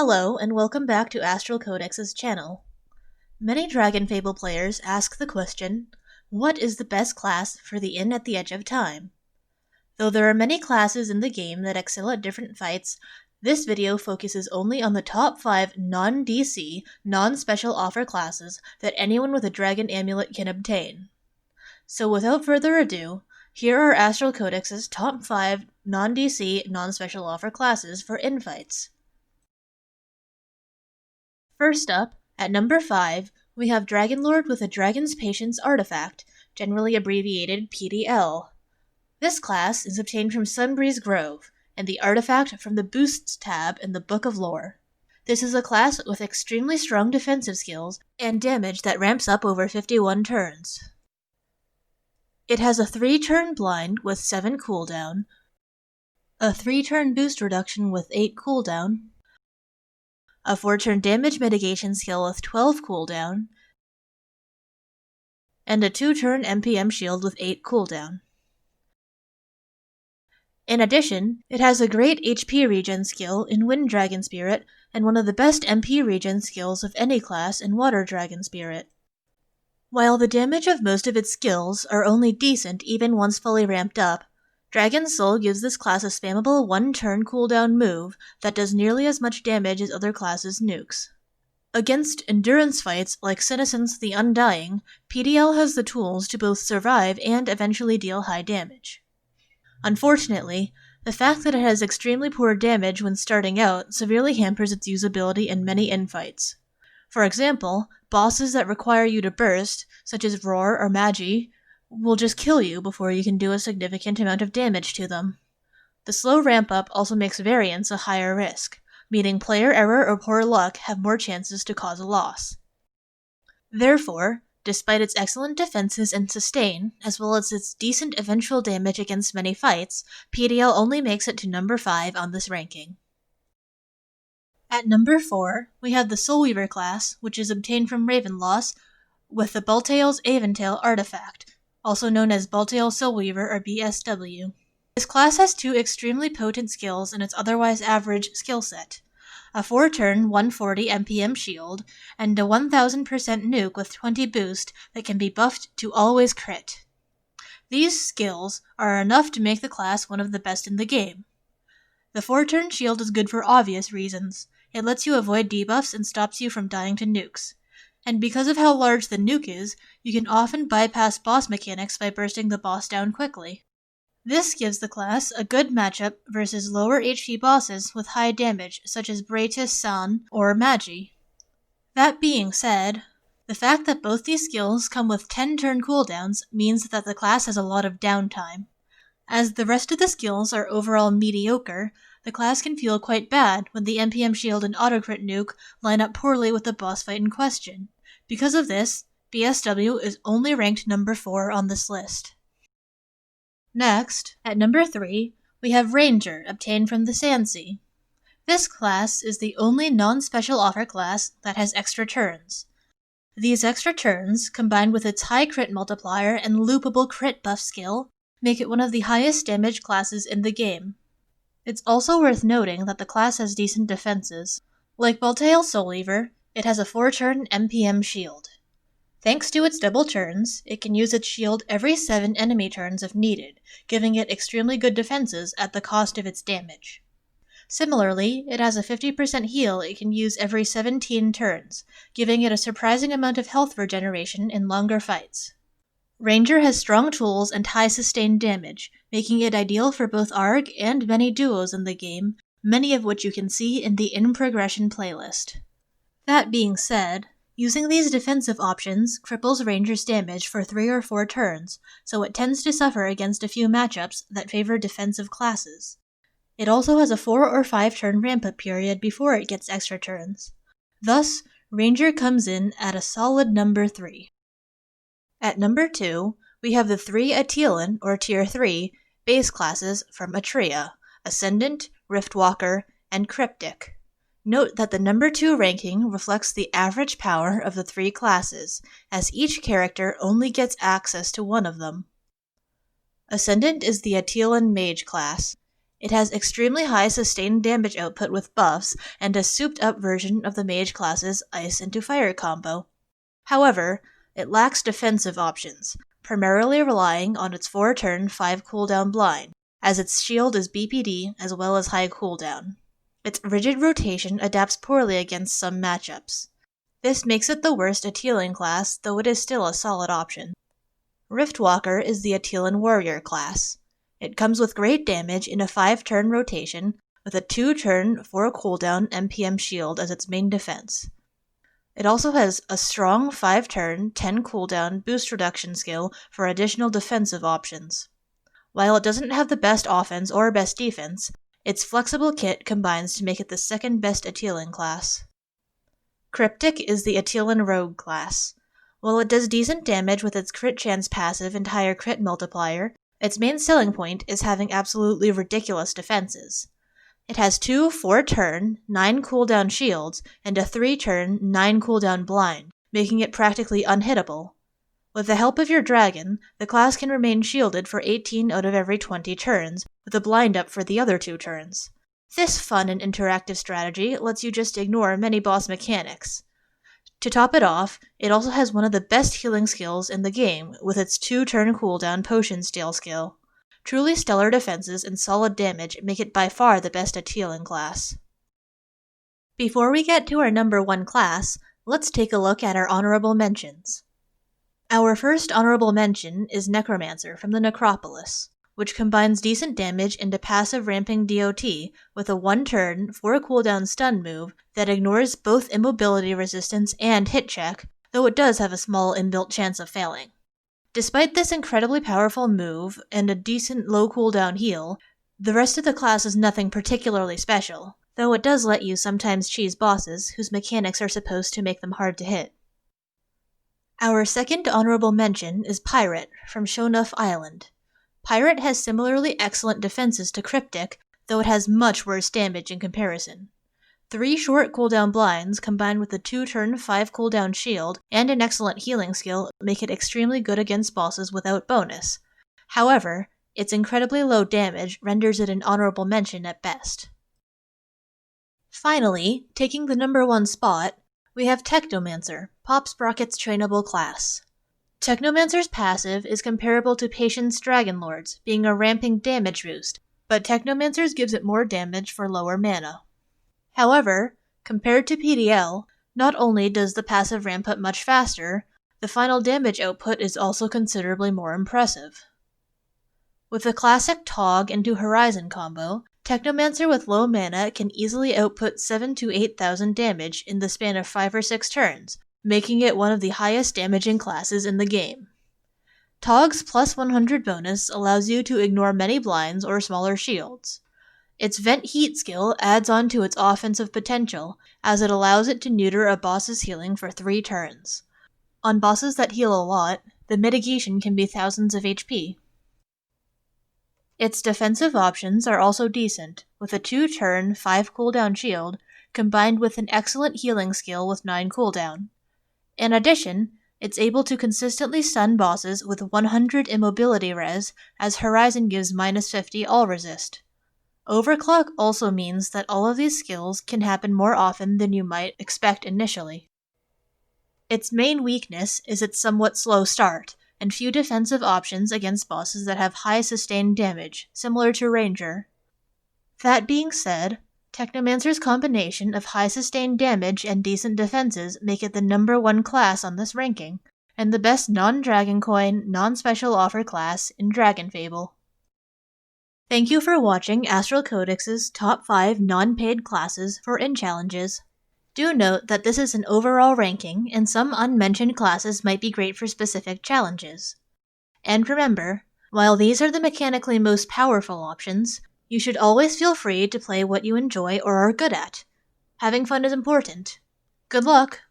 Hello, and welcome back to Astral Codex's channel. Many DragonFable players ask the question, what is the best class for the Inn at the Edge of Time? Though there are many classes in the game that excel at different fights, this video focuses only on the top 5 non-DC, non-special offer classes that anyone with a Dragon Amulet can obtain. So without further ado, here are Astral Codex's top 5 non-DC, non-special offer classes for Inn fights. First up, at number 5, we have Dragonlord with a Dragon's Patience artifact, generally abbreviated PDL. This class is obtained from Sunbreeze Grove, and the artifact from the Boosts tab in the Book of Lore. This is a class with extremely strong defensive skills and damage that ramps up over 51 turns. It has a 3-turn blind with 7 cooldown, a 3-turn boost reduction with 8 cooldown, a 4-turn damage mitigation skill with 12 cooldown, and a 2-turn MPM shield with 8 cooldown. In addition, it has a great HP regen skill in Wind Dragon Spirit and one of the best MP regen skills of any class in Water Dragon Spirit. While the damage of most of its skills are only decent even once fully ramped up, Dragon Soul gives this class a spammable 1-turn cooldown move that does nearly as much damage as other classes' nukes. Against endurance fights like Senescence the Undying, PDL has the tools to both survive and eventually deal high damage. Unfortunately, the fact that it has extremely poor damage when starting out severely hampers its usability in many infights. For example, bosses that require you to burst, such as Roar or Magi, will just kill you before you can do a significant amount of damage to them. The slow ramp-up also makes variants a higher risk, meaning player error or poor luck have more chances to cause a loss. Therefore, despite its excellent defenses and sustain, as well as its decent eventual damage against many fights, PDL only makes it to number 5 on this ranking. At number 4, we have the Soulweaver class, which is obtained from Ravenloss with the Baltael's Aventail artifact, also known as Baltael Soulweaver or BSW. This class has 2 extremely potent skills in its otherwise average skill set: a 4-turn 140 MPM shield, and a 1000% nuke with 20 boost that can be buffed to always crit. These skills are enough to make the class one of the best in the game. The 4-turn shield is good for obvious reasons. It lets you avoid debuffs and stops you from dying to nukes. And because of how large the nuke is, you can often bypass boss mechanics by bursting the boss down quickly. This gives the class a good matchup versus lower HP bosses with high damage, such as Bratis San or Magi. That being said, the fact that both these skills come with 10-turn cooldowns means that the class has a lot of downtime. As the rest of the skills are overall mediocre, the class can feel quite bad when the MPM shield and autocrit nuke line up poorly with the boss fight in question. Because of this, BSW is only ranked number 4 on this list. Next, at number 3, we have Ranger, obtained from the Sandsea. This class is the only non-special offer class that has extra turns. These extra turns, combined with its high crit multiplier and loopable crit buff skill, make it one of the highest damage classes in the game. It's also worth noting that the class has decent defenses. Like Baltael Soulweaver, it has a 4-turn MPM shield. Thanks to its double turns, it can use its shield every 7 enemy turns if needed, giving it extremely good defenses at the cost of its damage. Similarly, it has a 50% heal it can use every 17 turns, giving it a surprising amount of health regeneration in longer fights. Ranger has strong tools and high sustained damage, making it ideal for both ARG and many duos in the game, many of which you can see in the In Progression playlist. That being said, using these defensive options cripples Ranger's damage for 3 or 4 turns, so it tends to suffer against a few matchups that favor defensive classes. It also has a 4 or 5 turn ramp-up period before it gets extra turns. Thus, Ranger comes in at a solid number 3. At number 2, we have the 3 Atelan, or Tier 3, base classes from Atria: Ascendant, Riftwalker, and Cryptic. Note that the number 2 ranking reflects the average power of the 3 classes, as each character only gets access to one of them. Ascendant is the Atelan Mage class. It has extremely high sustained damage output with buffs and a souped-up version of the mage class's Ice into Fire combo. However, it lacks defensive options, primarily relying on its 4-turn 5 cooldown blind, as its shield is BPD as well as high cooldown. Its rigid rotation adapts poorly against some matchups. This makes it the worst Atelan class, though it is still a solid option. Riftwalker is the Atelan warrior class. It comes with great damage in a 5-turn rotation, with a 2-turn 4 cooldown MPM shield as its main defense. It also has a strong 5-turn 10 cooldown boost reduction skill for additional defensive options. While it doesn't have the best offense or best defense, its flexible kit combines to make it the second best Atelan class. Cryptic is the Atelan rogue class. While it does decent damage with its crit chance passive and higher crit multiplier, its main selling point is having absolutely ridiculous defenses. It has 2 4-turn 9 cooldown shields and a 3-turn 9 cooldown blind, making it practically unhittable. With the help of your dragon, the class can remain shielded for 18 out of every 20 turns, with a blind up for the other 2 turns. This fun and interactive strategy lets you just ignore many boss mechanics. To top it off, it also has one of the best healing skills in the game with its 2-turn cooldown potion steal skill. Truly stellar defenses and solid damage make it by far the best Atelan class. Before we get to our number 1 class, let's take a look at our honorable mentions. Our first honorable mention is Necromancer from the Necropolis, which combines decent damage into passive ramping DOT with a 1-turn 4 cooldown stun move that ignores both immobility resistance and hit check, though it does have a small inbuilt chance of failing. Despite this incredibly powerful move and a decent low cooldown heal, the rest of the class is nothing particularly special, though it does let you sometimes cheese bosses whose mechanics are supposed to make them hard to hit. Our second honorable mention is Pirate from Shonuff Island. Pirate has similarly excellent defenses to Cryptic, though it has much worse damage in comparison. 3 short cooldown blinds combined with a 2-turn 5 cooldown shield and an excellent healing skill make it extremely good against bosses without bonus. However, its incredibly low damage renders it an honorable mention at best. Finally, taking the number 1 spot, we have Technomancer, Pop Sprocket's trainable class. Technomancer's passive is comparable to Patience Dragonlord's, being a ramping damage boost, but Technomancer's gives it more damage for lower mana. However, compared to PDL, not only does the passive ramp up much faster, the final damage output is also considerably more impressive. With the classic Tog into Horizon combo, Technomancer with low mana can easily output 7,000 to 8,000 damage in the span of 5 or 6 turns, making it one of the highest damaging classes in the game. Tog's plus 100 bonus allows you to ignore many blinds or smaller shields. Its Vent Heat skill adds on to its offensive potential, as it allows it to neuter a boss's healing for 3 turns. On bosses that heal a lot, the mitigation can be thousands of HP. Its defensive options are also decent, with a 2-turn 5 cooldown shield combined with an excellent healing skill with 9 cooldown. In addition, it's able to consistently stun bosses with 100 immobility res, as Horizon gives -50 all resist. Overclock also means that all of these skills can happen more often than you might expect initially. Its main weakness is its somewhat slow start, and few defensive options against bosses that have high sustained damage, similar to Ranger. That being said, Technomancer's combination of high sustained damage and decent defenses make it the number 1 class on this ranking, and the best non-Dragon Coin, non-special offer class in DragonFable. Thank you for watching Astral Codex's top 5 non-paid classes for in-challenges. Do note that this is an overall ranking, and some unmentioned classes might be great for specific challenges. And remember, while these are the mechanically most powerful options, you should always feel free to play what you enjoy or are good at. Having fun is important. Good luck!